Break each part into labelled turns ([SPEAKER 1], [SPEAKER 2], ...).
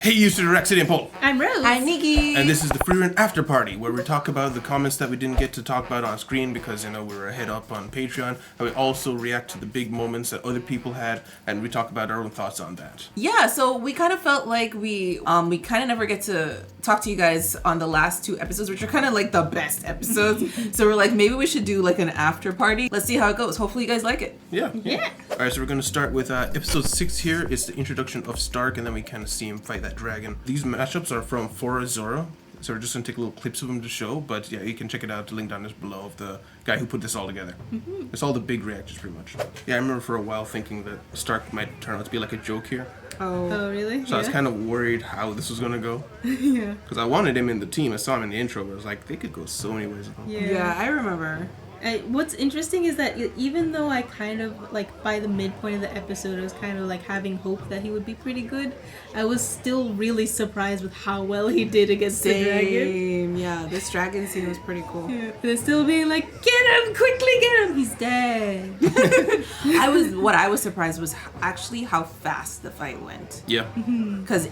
[SPEAKER 1] Hey, you to the Rex City and Pole.
[SPEAKER 2] I'm Rose.
[SPEAKER 3] I'm Nikki.
[SPEAKER 1] And this is the Frieren Afterparty, where we talk about the comments that we didn't get to talk about on screen because, we were ahead up on Patreon. And we also react to the big moments that other people had, and we talk about our own thoughts on that.
[SPEAKER 3] Yeah, so we kind of felt like we kind of never get to talk to you guys on the last two episodes, which are kind of like the best episodes. So we're like, maybe we should do like an after party. Let's see how it goes. Hopefully you guys like it.
[SPEAKER 1] Yeah. Alright, so we're going to start with episode 6 here. It's the introduction of Stark, and then we kind of see him fight that dragon. These mashups are from For Azora, so we're just going to take little clips of them to show, but yeah, you can check it out. The link down is below of the guy who put this all together. It's all the big reactors pretty much. Yeah, I remember for a while thinking that Stark might turn out to be like a joke here.
[SPEAKER 2] Oh, really?
[SPEAKER 1] So I was kind of worried how this was going to go.
[SPEAKER 2] Yeah.
[SPEAKER 1] Because I wanted him in the team. I saw him in the intro, but I was like, they could go so many ways with him.
[SPEAKER 3] Yeah, I remember.
[SPEAKER 2] What's interesting is that even though I kind of, like, by the midpoint of the episode, I was kind of, like, having hope that he would be pretty good, I was still really surprised with how well he did against the dragon.
[SPEAKER 3] Yeah, this dragon scene was pretty cool.
[SPEAKER 2] Yeah. And then still being like, get him! Quickly get him! He's dead!
[SPEAKER 3] What I was surprised was actually how fast the fight went.
[SPEAKER 1] Yeah.
[SPEAKER 3] Because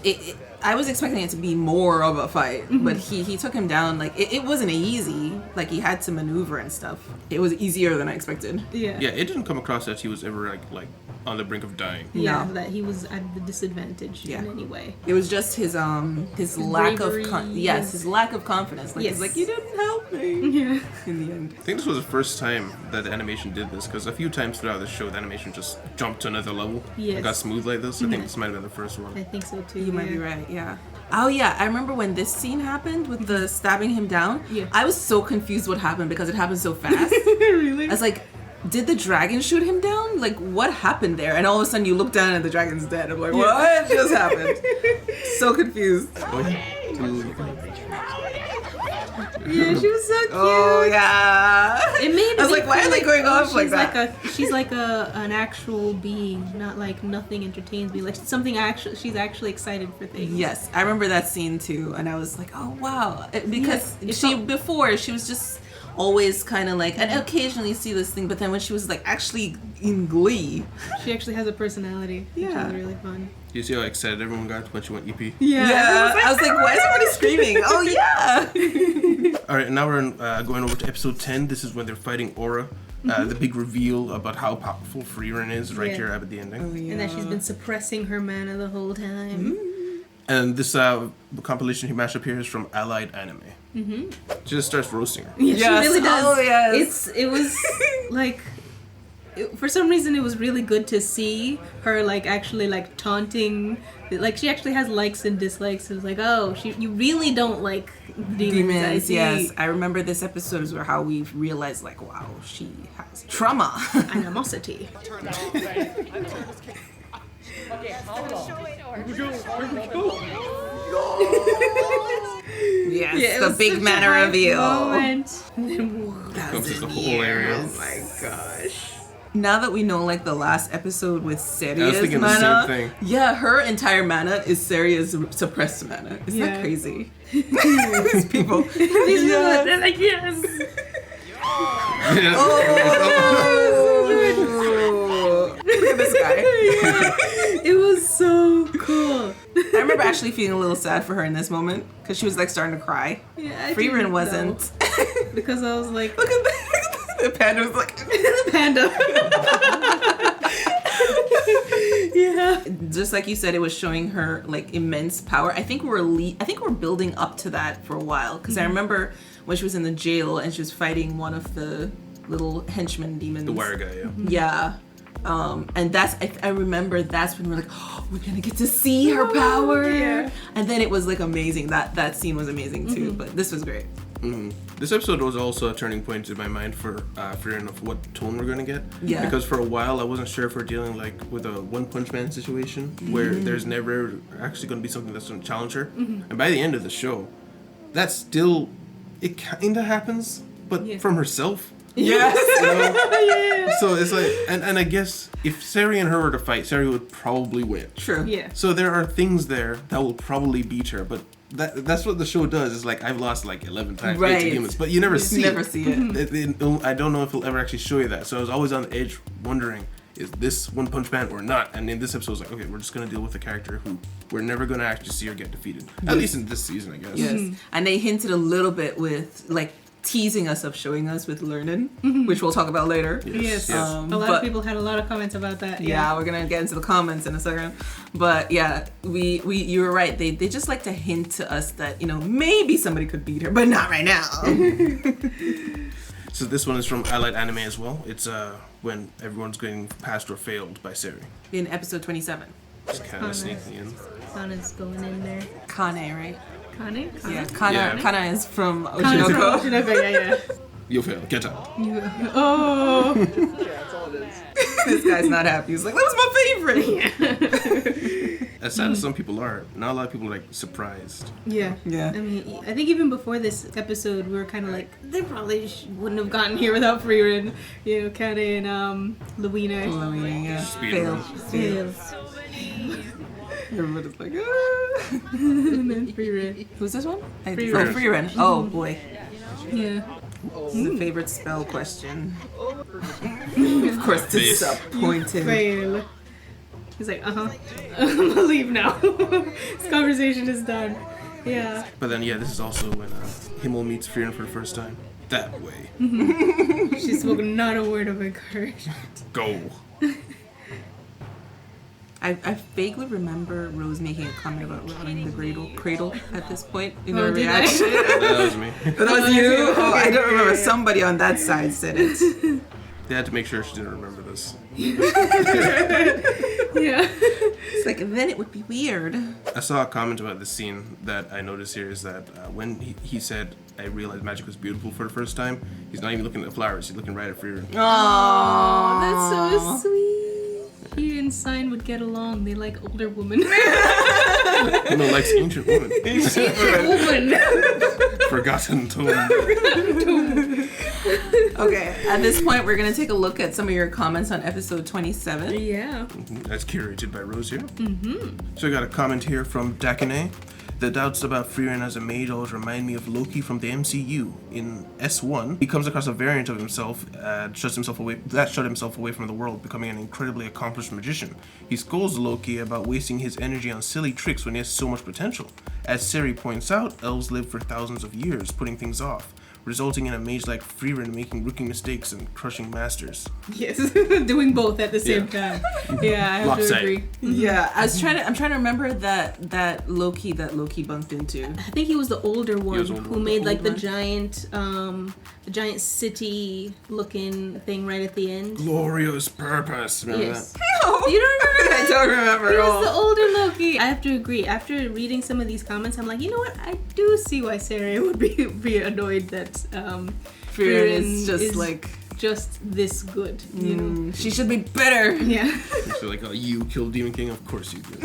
[SPEAKER 3] I was expecting it to be more of a fight, but he took him down. Like, it wasn't easy. Like, he had to maneuver and stuff. It was easier than I expected.
[SPEAKER 1] Yeah, it didn't come across that he was ever, like on the brink of dying.
[SPEAKER 2] Yeah,
[SPEAKER 3] No.
[SPEAKER 2] that he was at the disadvantage in any way.
[SPEAKER 3] It was just his lack
[SPEAKER 2] bravery,
[SPEAKER 3] of his lack of confidence. Like, he's like, you didn't help me.
[SPEAKER 2] Yeah.
[SPEAKER 3] In the end.
[SPEAKER 1] I think this was the first time that the animation did this, because a few times throughout the show, the animation just jumped to another level.
[SPEAKER 2] Yes.
[SPEAKER 1] It got smooth like this. I think this might have been the first one.
[SPEAKER 2] I think so too.
[SPEAKER 3] You might be right, yeah. Oh yeah, I remember when this scene happened with the stabbing him down.
[SPEAKER 2] Yeah.
[SPEAKER 3] I was so confused what happened because it happened so fast.
[SPEAKER 2] Really?
[SPEAKER 3] I was like, did the dragon shoot him down? Like, what happened there? And all of a sudden you look down and the dragon's dead. I'm like, what just happened? So confused.
[SPEAKER 2] Yeah, she was so cute.
[SPEAKER 3] Oh yeah.
[SPEAKER 2] It made
[SPEAKER 3] I was like, why are they going off like that?
[SPEAKER 2] She's like an actual being, not like nothing entertains me. Like something actual. She's actually excited for things.
[SPEAKER 3] Yes, I remember that scene too, and I was like, oh wow, because before she was just always kind of like, and occasionally see this thing, but then when she was like actually in glee,
[SPEAKER 2] she actually has a personality.
[SPEAKER 3] Yeah.
[SPEAKER 2] Which is really fun.
[SPEAKER 1] You see how excited everyone got when she went EP?
[SPEAKER 3] Yeah. I was like, why is everybody screaming? Oh yeah.
[SPEAKER 1] Alright, now we're going over to episode 10. This is when they're fighting Aura. The big reveal about how powerful Frieren is right here at the ending.
[SPEAKER 3] Oh, yeah.
[SPEAKER 2] And that she's been suppressing her mana the whole time.
[SPEAKER 1] And this compilation mashup here is from Allied Anime. She just starts roasting her.
[SPEAKER 2] Yeah,
[SPEAKER 3] Yes.
[SPEAKER 2] she really does.
[SPEAKER 3] Oh, yes.
[SPEAKER 2] It was like, for some reason it was really good to see her like actually like taunting. Like she actually has likes and dislikes. It was like, oh, you really don't like demons. I see.
[SPEAKER 3] Yes, I remember this episode is where how we realized like, wow, she has trauma.
[SPEAKER 2] Animosity.
[SPEAKER 3] Yes,
[SPEAKER 2] Yeah, it
[SPEAKER 3] the
[SPEAKER 2] was
[SPEAKER 3] big
[SPEAKER 2] such a
[SPEAKER 3] mana
[SPEAKER 2] hype
[SPEAKER 3] reveal.
[SPEAKER 2] moment. And then,
[SPEAKER 1] Comes to the whole area.
[SPEAKER 3] Oh my gosh. Now that we know like the last episode with
[SPEAKER 1] I was
[SPEAKER 3] Seria's
[SPEAKER 1] thinking
[SPEAKER 3] mana,
[SPEAKER 1] the same thing.
[SPEAKER 3] yeah, her entire mana is Seria's suppressed mana. Isn't that crazy? These people.
[SPEAKER 2] they're like, yes.
[SPEAKER 3] Oh, look at this guy.
[SPEAKER 2] It was so cool.
[SPEAKER 3] I remember actually feeling a little sad for her in this moment because she was like starting to cry.
[SPEAKER 2] Yeah, I
[SPEAKER 3] Frieren
[SPEAKER 2] didn't
[SPEAKER 3] wasn't.
[SPEAKER 2] know. Because I was like,
[SPEAKER 3] Look at the panda was like
[SPEAKER 2] the panda. Yeah.
[SPEAKER 3] Just like you said, it was showing her like immense power. I think we're building up to that for a while because I remember when she was in the jail and she was fighting one of the little henchman demons.
[SPEAKER 1] The wire guy, yeah.
[SPEAKER 3] Yeah. And I remember that's when we're like, oh, we're gonna get to see her power.
[SPEAKER 2] Yeah.
[SPEAKER 3] And then it was like amazing. That scene was amazing too. But this was great.
[SPEAKER 1] This episode was also a turning point in my mind for Frieren of what tone we're gonna get.
[SPEAKER 3] Yeah.
[SPEAKER 1] Because for a while I wasn't sure if we're dealing like with a One Punch Man situation where there's never actually gonna be something that's gonna challenge her. And by the end of the show, that's still it kinda happens, but from herself.
[SPEAKER 3] Yes.
[SPEAKER 2] Yeah.
[SPEAKER 1] So it's like, and I guess if Sari and her were to fight, Sari would probably win.
[SPEAKER 3] True.
[SPEAKER 2] Yeah.
[SPEAKER 1] So there are things there that will probably beat her, but that's what the show does. Is like I've lost like 11 times
[SPEAKER 3] Right.
[SPEAKER 1] to humans, but you never see
[SPEAKER 3] Never
[SPEAKER 1] it.
[SPEAKER 3] see it.
[SPEAKER 1] I don't know if he'll ever actually show you that. So I was always on the edge, wondering is this One Punch Man or not? And in this episode, it's like, okay, we're just gonna deal with a character who we're never gonna actually see her get defeated. At least in this season, I guess.
[SPEAKER 3] Yes. And they hinted a little bit with like teasing us of showing us with learning, which we'll talk about later.
[SPEAKER 2] Yes.
[SPEAKER 1] Yes.
[SPEAKER 2] A lot of people had a lot of comments about that.
[SPEAKER 3] Yeah, we're gonna get into the comments in a second. But yeah, we you were right. They just like to hint to us that, you know, maybe somebody could beat her, but not right now.
[SPEAKER 1] So this one is from Allied Anime as well. It's when everyone's getting passed or failed by Seri.
[SPEAKER 3] In episode 27.
[SPEAKER 1] Just kind of sneaking in.
[SPEAKER 2] Kana's going in there.
[SPEAKER 3] Kane, right?
[SPEAKER 2] Kane?
[SPEAKER 3] Yeah,
[SPEAKER 1] Yeah.
[SPEAKER 3] Kana is from
[SPEAKER 2] Kana's from
[SPEAKER 3] Oshinoko.
[SPEAKER 2] Oshinoko, yeah.
[SPEAKER 1] You'll fail. Get up.
[SPEAKER 2] Oh.
[SPEAKER 4] That's all it is.
[SPEAKER 3] This guy's not happy. He's like, that was my favorite.
[SPEAKER 1] As sad as some people are, not a lot of people are like surprised.
[SPEAKER 2] Yeah.
[SPEAKER 3] Yeah.
[SPEAKER 2] I mean, I think even before this episode, we were kind of like, they probably wouldn't have gotten here without Frieren. You know, Kane and Luina.
[SPEAKER 3] Yeah.
[SPEAKER 1] Speed
[SPEAKER 3] Fail.
[SPEAKER 1] run.
[SPEAKER 2] Fails.
[SPEAKER 3] Everybody's like, ah.
[SPEAKER 2] And then Frieren.
[SPEAKER 3] Who's this one?
[SPEAKER 2] Frieren.
[SPEAKER 3] Oh, Frieren. Oh, boy.
[SPEAKER 2] Yeah.
[SPEAKER 3] The favorite spell question. Of course, disappointed.
[SPEAKER 2] Fail. He's like, I'm gonna leave now. This conversation is done. Yeah.
[SPEAKER 1] But then, yeah, this is also when Himmel meets Frieren for the first time. That way.
[SPEAKER 2] She spoke not a word of encouragement.
[SPEAKER 1] Go.
[SPEAKER 3] I vaguely remember Rose making a comment about running the cradle at this point in her
[SPEAKER 2] did I?
[SPEAKER 3] reaction.
[SPEAKER 1] That was me.
[SPEAKER 3] That was you? Oh, I don't remember.
[SPEAKER 2] Okay.
[SPEAKER 3] Somebody on that side said it.
[SPEAKER 1] They had to make sure she didn't remember this.
[SPEAKER 2] Yeah.
[SPEAKER 3] It's like, then it would be weird.
[SPEAKER 1] I saw a comment about this scene that I noticed here is that when he said, I realized magic was beautiful for the first time, he's not even looking at the flowers, he's looking right at Frieren.
[SPEAKER 3] Oh,
[SPEAKER 2] That's so sweet. He and Sign would get along. They like older women.
[SPEAKER 1] Himmel likes ancient women.
[SPEAKER 2] Woman.
[SPEAKER 1] Forgotten tone.
[SPEAKER 3] Okay, at this point, we're going to take a look at some of your comments on episode 27.
[SPEAKER 2] Yeah.
[SPEAKER 1] That's curated by Rose here. So I got a comment here from Dakine. The doubts about Frieren as a mage always remind me of Loki from the MCU. In S1, he comes across a variant of himself that shut himself away from the world, becoming an incredibly accomplished magician. He scolds Loki about wasting his energy on silly tricks when he has so much potential. As Seri points out, elves live for thousands of years, putting things off, resulting in a mage like Frieren making rookie mistakes and crushing masters.
[SPEAKER 2] Yes. Doing both at the same time. Yeah, I have to
[SPEAKER 1] Lopsided.
[SPEAKER 2] agree.
[SPEAKER 3] Yeah, I'm trying to remember that Loki bumped into.
[SPEAKER 2] I think he was the older one
[SPEAKER 1] was older
[SPEAKER 2] who
[SPEAKER 1] one.
[SPEAKER 2] made like the
[SPEAKER 3] Older
[SPEAKER 2] giant city looking thing right at the end.
[SPEAKER 1] Glorious purpose. Remember
[SPEAKER 2] Yes.
[SPEAKER 1] that?
[SPEAKER 2] You don't remember
[SPEAKER 3] I
[SPEAKER 2] that?
[SPEAKER 3] don't remember
[SPEAKER 2] He
[SPEAKER 3] at
[SPEAKER 2] was
[SPEAKER 3] all.
[SPEAKER 2] the older Loki. I have to agree. After reading some of these comments, I'm like, you know what? I do see why Sarah would be annoyed that
[SPEAKER 3] Frieren is just like,
[SPEAKER 2] just this good. You know?
[SPEAKER 3] she should be better.
[SPEAKER 2] Yeah.
[SPEAKER 1] So like, oh, you killed Demon King? Of course you did.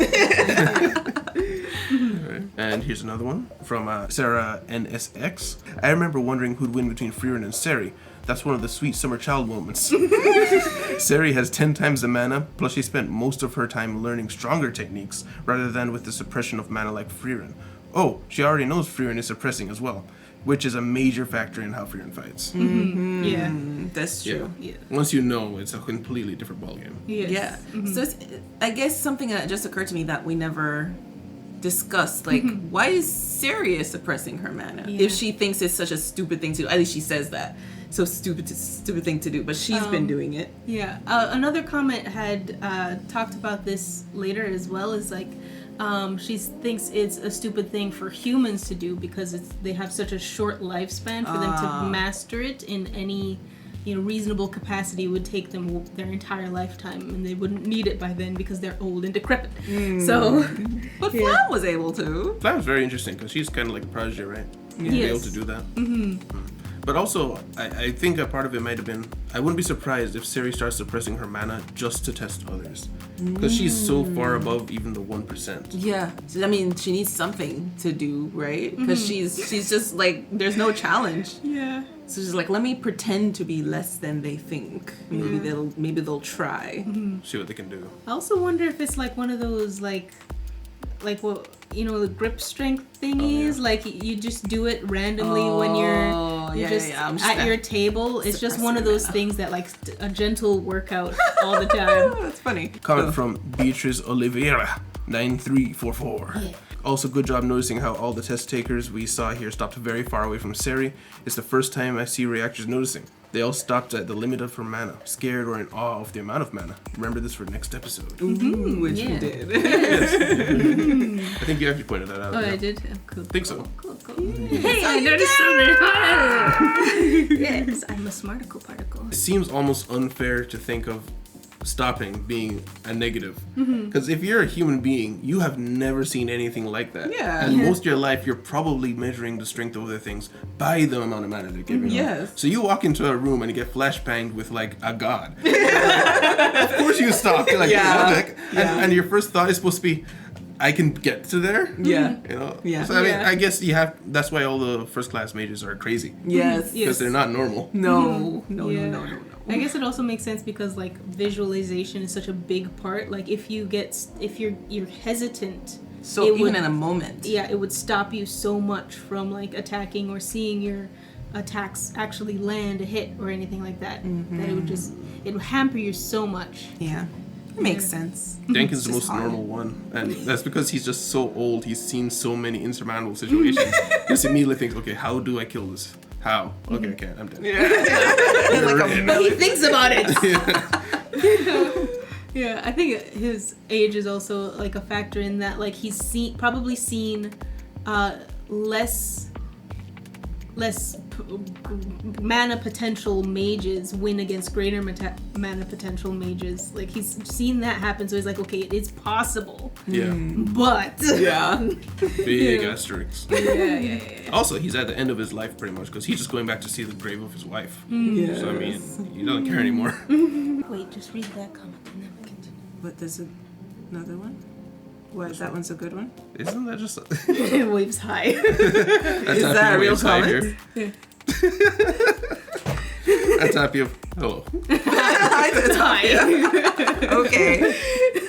[SPEAKER 1] Alright. And here's another one from Sarah NSX. I remember wondering who'd win between Frieren and Seri. That's one of the sweet summer child moments. Seri has 10 times the mana, plus she spent most of her time learning stronger techniques, rather than with the suppression of mana like Frieren. Oh, she already knows Frieren is suppressing as well, which is a major factor in how Frieren fights.
[SPEAKER 2] Yeah.
[SPEAKER 3] That's true.
[SPEAKER 2] Yeah.
[SPEAKER 1] Once you know, it's a completely different ballgame.
[SPEAKER 2] Yes.
[SPEAKER 3] Yeah. So it's, I guess something that just occurred to me that we never discussed, like, why is Seri suppressing her mana?
[SPEAKER 2] Yeah.
[SPEAKER 3] If she thinks it's such a stupid thing to do, at least she says that. So stupid thing to do, but she's been doing it.
[SPEAKER 2] Yeah. Another comment had talked about this later as well. Is like she thinks it's a stupid thing for humans to do because they have such a short lifespan. For them to master it in any reasonable capacity, it would take them their entire lifetime, and they wouldn't need it by then because they're old and decrepit. So,
[SPEAKER 3] But
[SPEAKER 2] Yeah.
[SPEAKER 3] Flan was able to.
[SPEAKER 1] That was very interesting because she's kind of like a prodigy, right?
[SPEAKER 3] Yeah.
[SPEAKER 1] Be
[SPEAKER 2] Yes.
[SPEAKER 1] able to do that. But also, I think a part of it might have been, I wouldn't be surprised if Seri starts suppressing her mana just to test others. Because she's so far above even the 1%.
[SPEAKER 3] Yeah, I mean, she needs something to do, right? Because she's just like, there's no challenge.
[SPEAKER 2] yeah.
[SPEAKER 3] So she's like, let me pretend to be less than they think. Maybe they'll try.
[SPEAKER 1] See what they can do.
[SPEAKER 2] I also wonder if it's like one of those like like what the grip strength thing is. Like you just do it randomly when you're just at your table. It's just one of those things that like a gentle workout all the time.
[SPEAKER 3] That's funny.
[SPEAKER 1] Comment from Beatrice Oliveira 9344. Yeah. Also, good job noticing how all the test takers we saw here stopped very far away from Seri. It's the first time I see reactors noticing. They all stopped at the limit of her mana, scared or in awe of the amount of mana. Remember this for next episode.
[SPEAKER 3] Ooh, which we did.
[SPEAKER 1] Yes. I think you actually pointed that out.
[SPEAKER 2] Oh, I did? Oh, cool.
[SPEAKER 1] I think so.
[SPEAKER 2] Cool. Hey, I noticed something. Yes, I'm a smarticle particle.
[SPEAKER 1] It seems almost unfair to think of stopping being a negative. Because if you're a human being, you have never seen anything like that.
[SPEAKER 3] Yeah.
[SPEAKER 1] And most of your life, you're probably measuring the strength of other things by the amount of mana they're giving.
[SPEAKER 3] Yes.
[SPEAKER 1] So you walk into a room and you get flashbanged with like a god. Of course you stop. You're like, what the heck? And your first thought is supposed to be, I can get to there.
[SPEAKER 3] Yeah.
[SPEAKER 1] Yeah. So I mean, I guess that's why all the first class mages are crazy.
[SPEAKER 3] Yes.
[SPEAKER 1] Because they're not normal.
[SPEAKER 3] No.
[SPEAKER 2] I guess it also makes sense because like visualization is such a big part. Like if you're hesitant,
[SPEAKER 3] so even in a moment,
[SPEAKER 2] it would stop you so much from like attacking or seeing your attacks actually land a hit or anything like that. That it would hamper you so much.
[SPEAKER 3] Yeah. It makes sense.
[SPEAKER 1] Denkin's the most normal one, and that's because he's just so old. He's seen so many insurmountable situations. He just immediately thinks, okay, how do I kill this? How? Okay, I can't. I'm dead.
[SPEAKER 2] He thinks about it. Yeah, I think his age is also like a factor in that. Like he's probably seen less mana potential mages win against greater mana potential mages. Like he's seen that happen, so he's like, okay, it is possible.
[SPEAKER 1] Yeah.
[SPEAKER 2] But
[SPEAKER 1] big asterisks.
[SPEAKER 2] Yeah.
[SPEAKER 1] Also, he's at the end of his life pretty much because he's just going back to see the grave of his wife.
[SPEAKER 3] Yes.
[SPEAKER 1] So I mean, he doesn't care anymore.
[SPEAKER 2] Wait, just read that comment and then we continue.
[SPEAKER 3] What? There's another one. What? That one's a good one.
[SPEAKER 1] Isn't that just?
[SPEAKER 2] Waves high.
[SPEAKER 3] Is that a real comment?
[SPEAKER 2] Yeah.
[SPEAKER 1] That's happy of hello.
[SPEAKER 2] Hi.
[SPEAKER 3] Okay.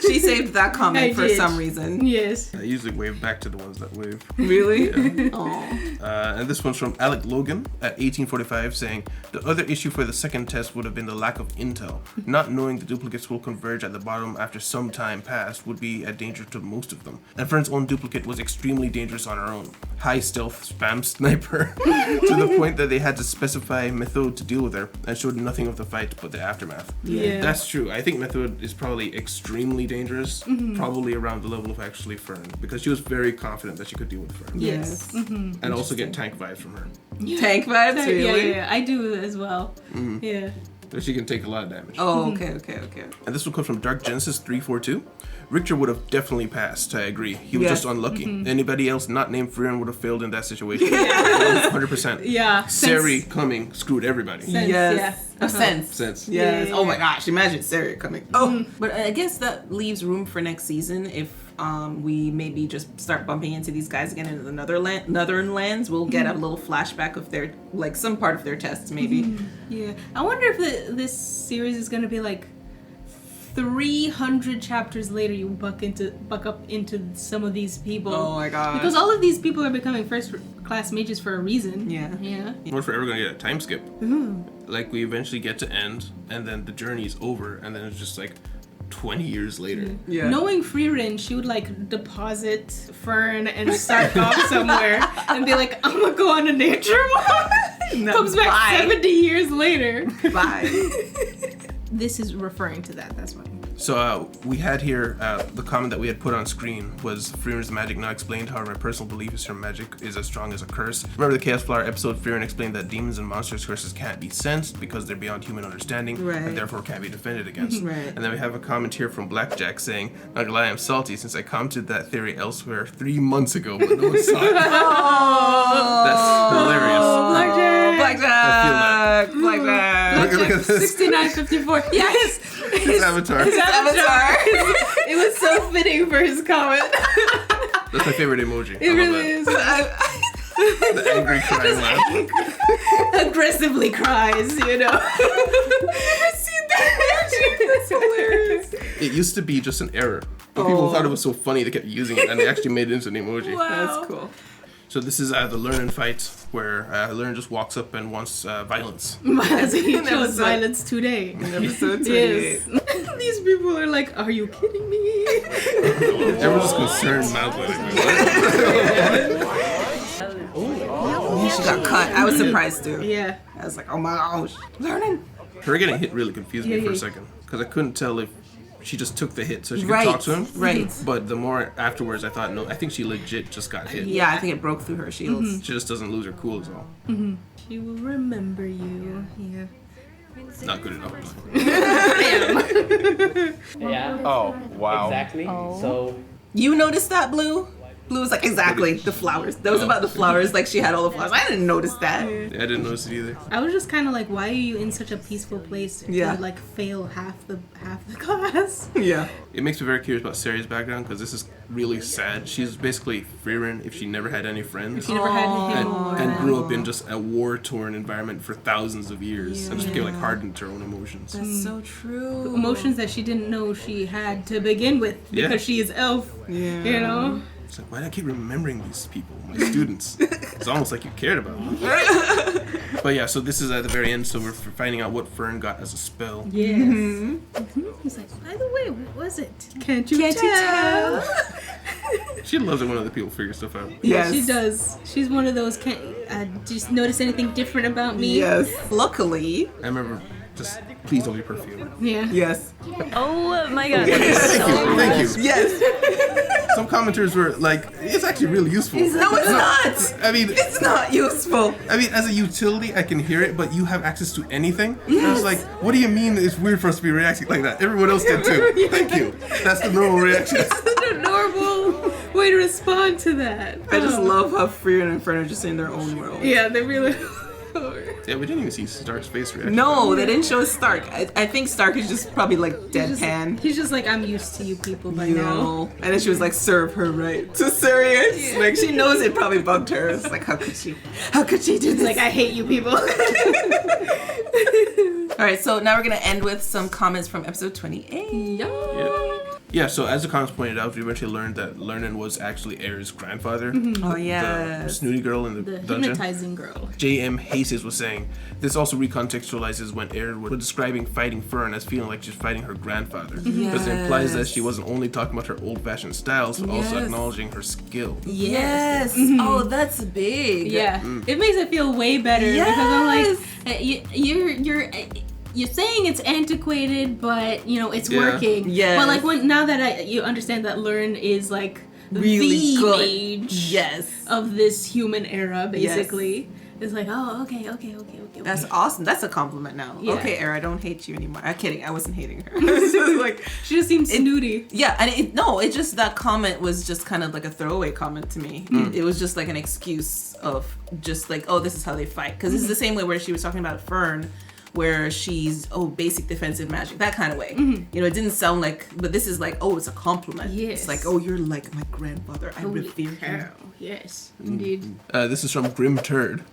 [SPEAKER 3] She saved that comment for some reason.
[SPEAKER 2] Yes.
[SPEAKER 1] I usually wave back to the ones that wave.
[SPEAKER 3] Really?
[SPEAKER 1] Yeah.
[SPEAKER 3] Aw.
[SPEAKER 1] And this one's from Alec Logan at 1845 saying, the other issue for the second test would have been the lack of intel. Not knowing the duplicates will converge at the bottom after some time passed would be a danger to most of them. And Fern's own duplicate was extremely dangerous on her own. High stealth spam sniper to the point that they had to specify MacLeod to deal with her and showed nothing of the fight but the aftermath.
[SPEAKER 2] Yeah.
[SPEAKER 1] That's true. I think MacLeod is probably extremely dangerous, probably around the level of actually Fern, because she was very confident that she could deal with Fern.
[SPEAKER 3] Yes.
[SPEAKER 1] And also get tank vibes from her.
[SPEAKER 3] Tank vibes, really?
[SPEAKER 2] Yeah, I do as well. Yeah.
[SPEAKER 1] But she can take a lot of damage.
[SPEAKER 3] Oh, okay.
[SPEAKER 1] And this one comes from Dark Genesis 342. Richter would have definitely passed, I agree. He was just unlucky. Anybody else not named Frieren would have failed in that situation. 100%.
[SPEAKER 2] Yeah.
[SPEAKER 1] Seri coming screwed everybody.
[SPEAKER 2] Sense,
[SPEAKER 3] Yes.
[SPEAKER 2] yeah.
[SPEAKER 3] Sense.
[SPEAKER 2] Yeah.
[SPEAKER 3] Oh my gosh, imagine Seri coming. Oh, but I guess that leaves room for next season if we maybe just start bumping into these guys again in the Northern lands. We'll get a little flashback of their, like, some part of their tests maybe.
[SPEAKER 2] Yeah. I wonder if this series is going to be like 300 chapters later you buck up into some of these people.
[SPEAKER 3] Oh my god.
[SPEAKER 2] Because all of these people are becoming first class mages for a reason.
[SPEAKER 3] Yeah.
[SPEAKER 1] What if we're ever going to get a time skip? Like, we eventually get to end, and then the journey is over, and then it's just like 20 years later.
[SPEAKER 3] Yeah.
[SPEAKER 2] Knowing Frieren, she would like deposit Fern and start off somewhere and be like, I'm gonna go on a nature walk. Comes back 70 years later.
[SPEAKER 3] Bye.
[SPEAKER 2] This is referring to that, that's why.
[SPEAKER 1] So we had here, the comment that we had put on screen was Frieren's magic not explained. However, my personal belief is her magic is as strong as a curse. Remember the Chaos Flower episode, Frieren explained that demons and monsters' curses can't be sensed because they're beyond human understanding and therefore can't be defended against. And then we have a comment here from Blackjack saying, not gonna lie, I'm salty since I commented that theory elsewhere 3 months ago, but no one saw it. That's hilarious.
[SPEAKER 3] Blackjack.
[SPEAKER 1] Look at this.
[SPEAKER 2] 6954. Yes!
[SPEAKER 1] It's Avatar.
[SPEAKER 3] Avatar.
[SPEAKER 2] It was so fitting for his comment.
[SPEAKER 1] That's my favorite emoji.
[SPEAKER 2] It really is.
[SPEAKER 1] The angry crying laugh.
[SPEAKER 2] Aggressively cries, you know.
[SPEAKER 3] I've never seen that. That's hilarious.
[SPEAKER 1] It used to be just an error. But people thought it was so funny they kept using it, and they actually made it into an emoji.
[SPEAKER 2] Wow.
[SPEAKER 3] That's cool.
[SPEAKER 1] So this is the Learn fight, where Learn just walks up and wants violence.
[SPEAKER 2] Violence. He chose
[SPEAKER 3] Episode-
[SPEAKER 2] violence today.
[SPEAKER 3] Episode 28.
[SPEAKER 2] Yes. These people are like, are you kidding me?
[SPEAKER 1] Everyone's just concerned mouth with it.
[SPEAKER 3] She got cut. I was surprised too.
[SPEAKER 2] Yeah.
[SPEAKER 3] I was like, oh my gosh. Learning.
[SPEAKER 1] Her getting hit really confused me
[SPEAKER 2] Yeah,
[SPEAKER 1] for a
[SPEAKER 2] yeah.
[SPEAKER 1] second, because I couldn't tell if she just took the hit so she could
[SPEAKER 3] Right.
[SPEAKER 1] talk to him.
[SPEAKER 3] Right.
[SPEAKER 1] But the more afterwards, I thought, no, I think she legit just got hit.
[SPEAKER 3] Yeah, I think it broke through her shields.
[SPEAKER 1] She just doesn't lose her cool is all.
[SPEAKER 2] She will remember you. Yeah.
[SPEAKER 1] Not good enough.
[SPEAKER 4] Yeah.
[SPEAKER 5] Oh, wow.
[SPEAKER 4] Exactly. So
[SPEAKER 3] You noticed that, Blue? Blue was like, exactly, the flowers. That was about the flowers. Like, she had all the flowers. I didn't notice that.
[SPEAKER 1] Yeah, I didn't notice it either.
[SPEAKER 2] I was just kind of like, why are you in such a peaceful place
[SPEAKER 3] Yeah.
[SPEAKER 2] to like fail half the class?
[SPEAKER 3] Yeah.
[SPEAKER 1] It makes me very curious about Sari's background, because this is really sad. She's basically Frieren if she never had any friends.
[SPEAKER 2] She never had him or
[SPEAKER 1] And
[SPEAKER 2] them.
[SPEAKER 1] grew up in just a war-torn environment for thousands of years, and just became like hardened to her own emotions.
[SPEAKER 3] That's so true.
[SPEAKER 2] Emotions that she didn't know she had to begin with because
[SPEAKER 1] Yeah.
[SPEAKER 2] she is elf.
[SPEAKER 3] Yeah.
[SPEAKER 2] You know?
[SPEAKER 1] It's like, why do I keep remembering these people, my students? It's almost like you cared about them. But yeah, so this is at the very end, so we're finding out what Fern got as a spell.
[SPEAKER 2] Yes. He's like, by the way, what was it? Can't you tell?
[SPEAKER 1] She loves it when other people figure stuff out.
[SPEAKER 3] Yes.
[SPEAKER 2] She does. She's one of those. Can't just notice anything different about me?
[SPEAKER 3] Yes. Luckily.
[SPEAKER 1] I remember just, please don't be perfume.
[SPEAKER 2] Yeah.
[SPEAKER 3] Yes.
[SPEAKER 6] Oh my god.
[SPEAKER 1] Thank you.
[SPEAKER 3] Yes.
[SPEAKER 1] Some commenters were like, it's actually really useful.
[SPEAKER 3] No, it's not.
[SPEAKER 1] I mean,
[SPEAKER 3] It's not useful.
[SPEAKER 1] as a utility, I can hear it, but you have access to anything. I was like, what do you mean it's weird for us to be reacting like that? Everyone else did too. Thank you. That's the normal reaction.
[SPEAKER 2] Such a normal way to respond to that.
[SPEAKER 3] I just love how Frieren and Fern are just in their own world.
[SPEAKER 2] Yeah, they really.
[SPEAKER 1] Yeah, we didn't even see Stark's face reaction.
[SPEAKER 3] No, they didn't show Stark. I think Stark is just probably like deadpan.
[SPEAKER 2] He's just like, I'm used to you people by
[SPEAKER 3] You
[SPEAKER 2] now.
[SPEAKER 3] know? And then she was like, serve her right. So serious. Like, she knows it probably bugged her. It's like, how could she? How could she do this?
[SPEAKER 2] Like, I hate you people.
[SPEAKER 3] All right, so now we're going to end with some comments from episode 28.
[SPEAKER 1] Yeah, so as the comments pointed out, we eventually learned that Lernan was actually Aer's grandfather.
[SPEAKER 3] Oh,
[SPEAKER 1] The
[SPEAKER 3] yeah.
[SPEAKER 1] snooty girl in the
[SPEAKER 2] The
[SPEAKER 1] dungeon.
[SPEAKER 2] hypnotizing girl.
[SPEAKER 1] J.M. Haces was saying, this also recontextualizes when Aer was describing fighting Fern as feeling like she's fighting her grandfather. Because it implies that she wasn't only talking about her old-fashioned styles, but also
[SPEAKER 3] Yes.
[SPEAKER 1] acknowledging her skill.
[SPEAKER 3] Yes. Oh, that's big.
[SPEAKER 2] Yeah, it makes it feel way better because I'm like, you're saying it's antiquated, but you know it's
[SPEAKER 1] Yeah.
[SPEAKER 2] working.
[SPEAKER 3] Yes.
[SPEAKER 2] But like now that you understand that Learn is like
[SPEAKER 3] Really
[SPEAKER 2] the
[SPEAKER 3] good.
[SPEAKER 2] mage
[SPEAKER 3] Yes.
[SPEAKER 2] of this human era, basically. It's like, oh, okay.
[SPEAKER 3] That's awesome. That's a compliment now.
[SPEAKER 2] Yeah.
[SPEAKER 3] Okay, Aer, I don't hate you anymore. I'm kidding. I wasn't hating her. It's just like,
[SPEAKER 2] She just seems snooty.
[SPEAKER 3] yeah, and it just that comment was just kind of like a throwaway comment to me. It was just like an excuse of just like, oh, this is how they fight. Because this is the same way where she was talking about Fern, where she's basic defensive magic, that kind of way. You know, it didn't sound like, but this is like, oh, it's a compliment.
[SPEAKER 2] Yes.
[SPEAKER 3] It's like, oh, you're like my grandfather. I
[SPEAKER 2] Holy
[SPEAKER 3] revere him.
[SPEAKER 2] cow. Yes, indeed.
[SPEAKER 1] This is from Grim Turd.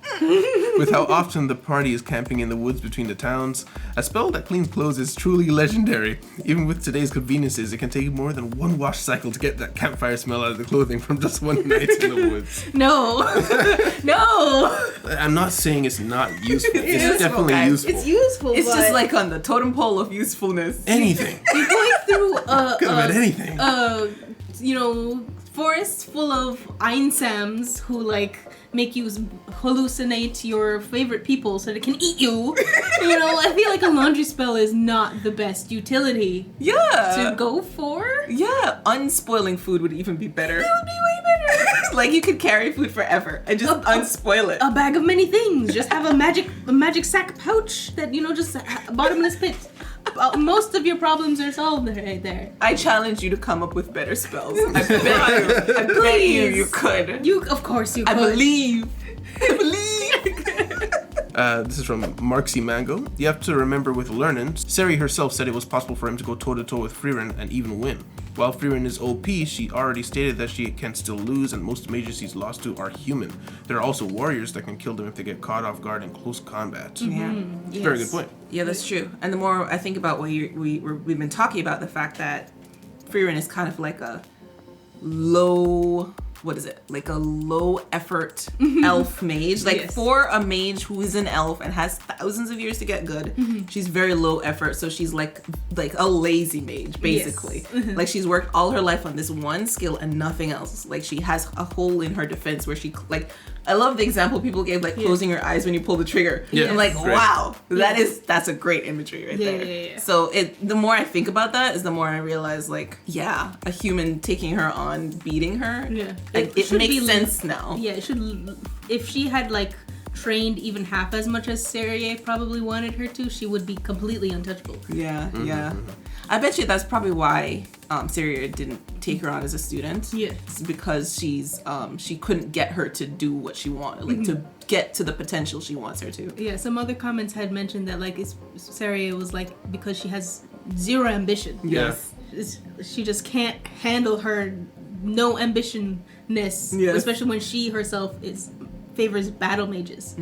[SPEAKER 1] With how often the party is camping in the woods between the towns, a spell that cleans clothes is truly legendary. Even with today's conveniences, it can take more than one wash cycle to get that campfire smell out of the clothing from just one night in the woods.
[SPEAKER 2] No, no.
[SPEAKER 1] I'm not saying it's not useful. It's
[SPEAKER 3] useful,
[SPEAKER 1] definitely
[SPEAKER 3] guys.
[SPEAKER 1] useful.
[SPEAKER 2] It's useful.
[SPEAKER 3] It's
[SPEAKER 2] but
[SPEAKER 3] just like on the totem pole of usefulness.
[SPEAKER 1] anything.
[SPEAKER 2] you're going through
[SPEAKER 1] Could have been anything.
[SPEAKER 2] you know, forest full of Einsams who like make you hallucinate your favorite people so they can eat you. You know, I feel like a laundry spell is not the best utility
[SPEAKER 3] Yeah.
[SPEAKER 2] to go for.
[SPEAKER 3] Yeah, unspoiling food would even be better.
[SPEAKER 2] It would be way better.
[SPEAKER 3] Like you could carry food forever and just unspoil it.
[SPEAKER 2] A bag of many things. Just have a magic sack pouch that, you know, just a bottomless pit. Most of your problems are solved right there.
[SPEAKER 3] I challenge you to come up with better spells. I bet you could.
[SPEAKER 2] You, of course, you could.
[SPEAKER 3] I believe.
[SPEAKER 1] This is from Marksy Mango. You have to remember with Lernan, Sari herself said it was possible for him to go toe-to-toe with Frieren and even win. While Frieren is OP, she already stated that she can still lose, and most mages she's lost to are human. There are also warriors that can kill them if they get caught off guard in close combat.
[SPEAKER 3] Yeah.
[SPEAKER 1] Very good point.
[SPEAKER 3] Yeah, that's true. And the more I think about what we've been talking about, the fact that Frieren is kind of like a low, what is it? Like a low effort elf mage. Like
[SPEAKER 2] Yes.
[SPEAKER 3] for a mage who is an elf and has thousands of years to get good, she's very low effort. So she's like a lazy mage, basically.
[SPEAKER 2] Yes.
[SPEAKER 3] Like she's worked all her life on this one skill and nothing else. Like she has a hole in her defense where she like, I love the example people gave, like closing your eyes when you pull the trigger.
[SPEAKER 1] Yeah.
[SPEAKER 3] I'm like,
[SPEAKER 1] Right.
[SPEAKER 3] wow, that's a great imagery right there.
[SPEAKER 2] Yeah.
[SPEAKER 3] So the more I think about that is the more I realize, like, yeah, a human taking her on, beating her,
[SPEAKER 2] Yeah.
[SPEAKER 3] like, it
[SPEAKER 2] should
[SPEAKER 3] makes
[SPEAKER 2] be
[SPEAKER 3] sense now.
[SPEAKER 2] Yeah, it should. If she had like trained even half as much as Serie probably wanted her to, she would be completely untouchable.
[SPEAKER 3] Yeah, yeah. I bet you that's probably why Syria didn't take her on as a student.
[SPEAKER 2] Yeah.
[SPEAKER 3] It's because she couldn't get her to do what she wanted, like to get to the potential she wants her to.
[SPEAKER 2] Yeah, some other comments had mentioned that like Serie was like because she has zero ambition.
[SPEAKER 3] Yes.
[SPEAKER 2] She just can't handle her no ambitionness,
[SPEAKER 3] Yes.
[SPEAKER 2] especially when she herself favors battle mages.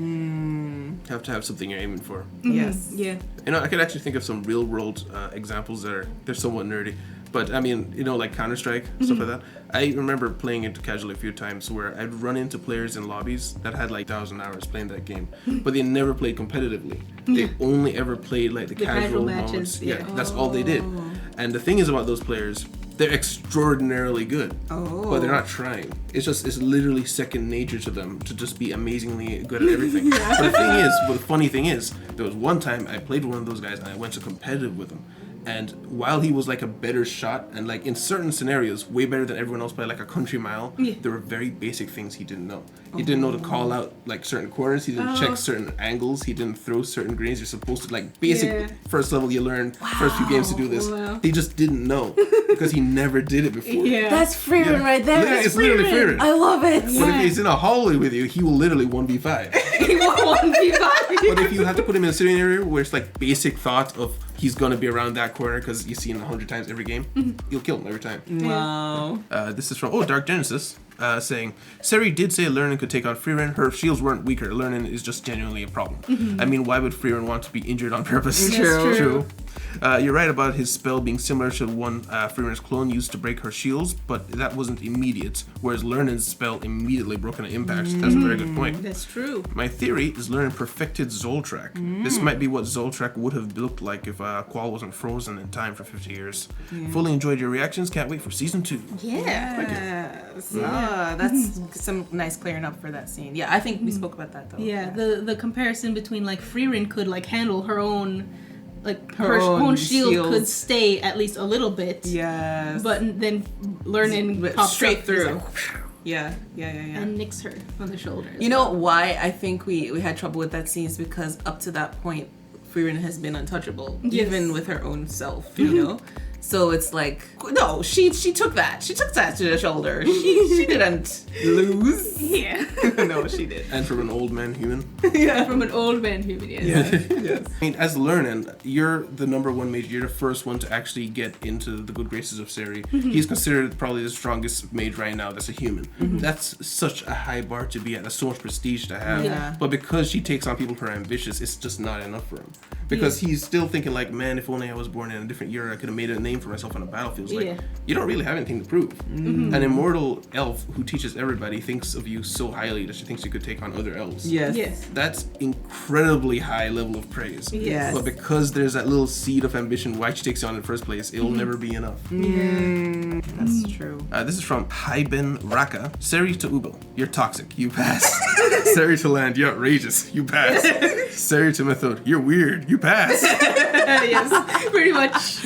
[SPEAKER 1] Have to have something you're aiming for.
[SPEAKER 3] Yes.
[SPEAKER 2] Yeah.
[SPEAKER 1] You know, I could actually think of some real world examples that they're somewhat nerdy. But I mean, you know, like Counter-Strike, stuff like that. I remember playing it casually a few times where I'd run into players in lobbies that had like 1,000 hours playing that game, but they never played competitively. They only ever played like the casual
[SPEAKER 2] matches,
[SPEAKER 1] modes.
[SPEAKER 2] yeah.
[SPEAKER 1] That's all they did. And the thing is about those players, they're extraordinarily good, but they're not trying. It's literally second nature to them to just be amazingly good at everything. But the funny thing is, there was one time I played one of those guys and I went to competitive with him. And while he was like a better shot and like in certain scenarios way better than everyone else by like a country mile, there were very basic things he didn't know. He didn't know to call out like certain corners. He didn't check certain angles. He didn't throw certain grenades. You're supposed to like basic first level you learn first few games to do this.
[SPEAKER 2] Wow.
[SPEAKER 1] He just didn't know because he never did it before.
[SPEAKER 2] Yeah.
[SPEAKER 3] That's Frieren right there.
[SPEAKER 1] It's literally Frieren.
[SPEAKER 3] I love it.
[SPEAKER 1] But if he's in a hallway with you, he will literally 1v5.
[SPEAKER 2] He won 1v5.
[SPEAKER 1] But if you have to put him in a sitting area where it's like basic thought of he's gonna be around that corner because you see him 100 times every game, you'll kill him every time.
[SPEAKER 3] Wow.
[SPEAKER 1] This is from Dark Genesis saying Seri did say Learning could take on Frieren. Her shields weren't weaker. Learning is just genuinely a problem. I mean, why would Frieren want to be injured on purpose?
[SPEAKER 3] True.
[SPEAKER 1] You're right about his spell being similar to the one Frieren's clone used to break her shields, but that wasn't immediate, whereas Learning's spell immediately broke on impact. That's a very good point.
[SPEAKER 2] That's true.
[SPEAKER 1] My theory is Learning perfected Zoltrak. This might be what Zoltrak would have looked like if Qual wasn't frozen in time for 50 years. Fully enjoyed your reactions. Can't wait for season 2.
[SPEAKER 3] Yes. That's some nice clearing up for that scene. Yeah, I think we spoke about that though.
[SPEAKER 2] Yeah, the comparison between like Frieren could like handle her own, like
[SPEAKER 3] Her
[SPEAKER 2] her
[SPEAKER 3] own
[SPEAKER 2] own shield
[SPEAKER 3] shields.
[SPEAKER 2] could stay at least a little bit.
[SPEAKER 3] Yes.
[SPEAKER 2] But then Learning
[SPEAKER 3] But
[SPEAKER 2] pops
[SPEAKER 3] straight
[SPEAKER 2] up,
[SPEAKER 3] through.
[SPEAKER 2] he's like,
[SPEAKER 3] Yeah.
[SPEAKER 2] and nicks her on the shoulder.
[SPEAKER 3] You know why I think we had trouble with that scene is because up to that point, Frieren has been untouchable,
[SPEAKER 2] Yes.
[SPEAKER 3] even with her own self, you know? So it's like, no, she took that. She took that to the shoulder. She didn't lose.
[SPEAKER 2] Yeah.
[SPEAKER 3] No, she did.
[SPEAKER 1] And from an old man human.
[SPEAKER 3] Yeah.
[SPEAKER 2] From an old man human, yes.
[SPEAKER 3] Yes.
[SPEAKER 1] I mean, as Learning, you're the number one mage. You're the first one to actually get into the good graces of Seri. He's considered probably the strongest mage right now that's a human. That's such a high bar to be at. That's so much prestige to have.
[SPEAKER 3] Yeah.
[SPEAKER 1] But because she takes on people who are ambitious, it's just not enough for him. Because he's still thinking like, man, if only I was born in a different era, I could have made a name for myself on the battlefield. It's like, you don't really have anything to prove. An immortal elf who teaches everybody thinks of you so highly that she thinks you could take on other elves.
[SPEAKER 3] Yes.
[SPEAKER 2] Yes.
[SPEAKER 1] That's incredibly high level of praise.
[SPEAKER 2] Yes.
[SPEAKER 1] But because there's that little seed of ambition why she takes you on in the first place, it'll never be enough.
[SPEAKER 3] That's true.
[SPEAKER 1] This is from Haiben Raka. Seri to Ubo, you're toxic, you pass. Seri to Land, you're outrageous, you pass. Seri to Method, you're weird, you pass.
[SPEAKER 2] Yes, pretty much.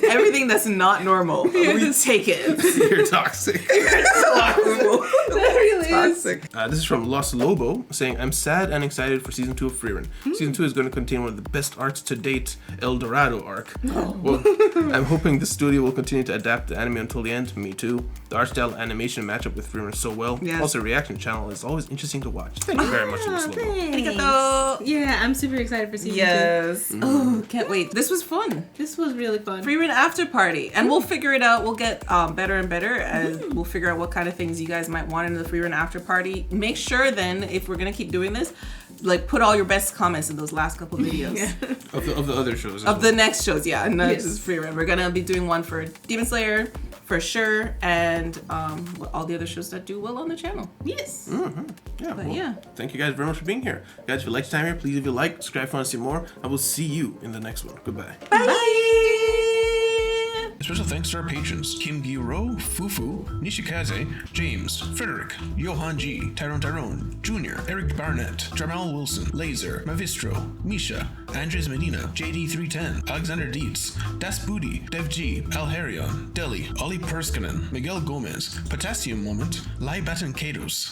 [SPEAKER 3] Everything that's not normal, we take it.
[SPEAKER 1] You're toxic.
[SPEAKER 2] That really is.
[SPEAKER 1] This is from Los Lobo saying, I'm sad and excited for season 2 of Frieren. Season 2 is going to contain one of the best arcs to date, El Dorado arc. Well, I'm hoping the studio will continue to adapt the anime until the end. Me too. The art style animation match up with Frieren so well.
[SPEAKER 3] Yes.
[SPEAKER 1] Also, reaction channel is always interesting to watch. Thank you very much, Los Lobo.
[SPEAKER 3] Arigato.
[SPEAKER 2] Yeah, I'm super excited for season 2.
[SPEAKER 3] Yes. Oh, can't wait. This was fun.
[SPEAKER 2] This was really fun.
[SPEAKER 3] Frieren after party, and we'll figure it out. We'll get better and better, and we'll figure out what kind of things you guys might want in the Frieren after party. Make sure then, if we're gonna keep doing this, like put all your best comments in those last couple videos
[SPEAKER 1] Of the other shows.
[SPEAKER 3] of the next shows. Yeah, and not just Frieren. We're gonna be doing one for Demon Slayer for sure, and all the other shows that do well on the channel.
[SPEAKER 2] Yes.
[SPEAKER 1] Yeah,
[SPEAKER 3] But
[SPEAKER 1] well,
[SPEAKER 3] yeah.
[SPEAKER 1] Thank you guys very much for being here. Guys, if you liked your time here, please leave a like, subscribe if you want to see more. I will see you in the next one. Goodbye.
[SPEAKER 3] Bye.
[SPEAKER 1] Special thanks to our patrons: Kim Giro, Fufu, Nishikaze, James, Frederick, Johan G, Tyrone Jr., Eric Barnett, Jamal Wilson, Laser, Mavistro, Misha, Andres Medina, JD310, Alexander Dietz, Das Booty, Dev G, Alherion, Deli, Ollie Perskinen, Miguel Gomez, Potassium Moment, Lai Batten Kados,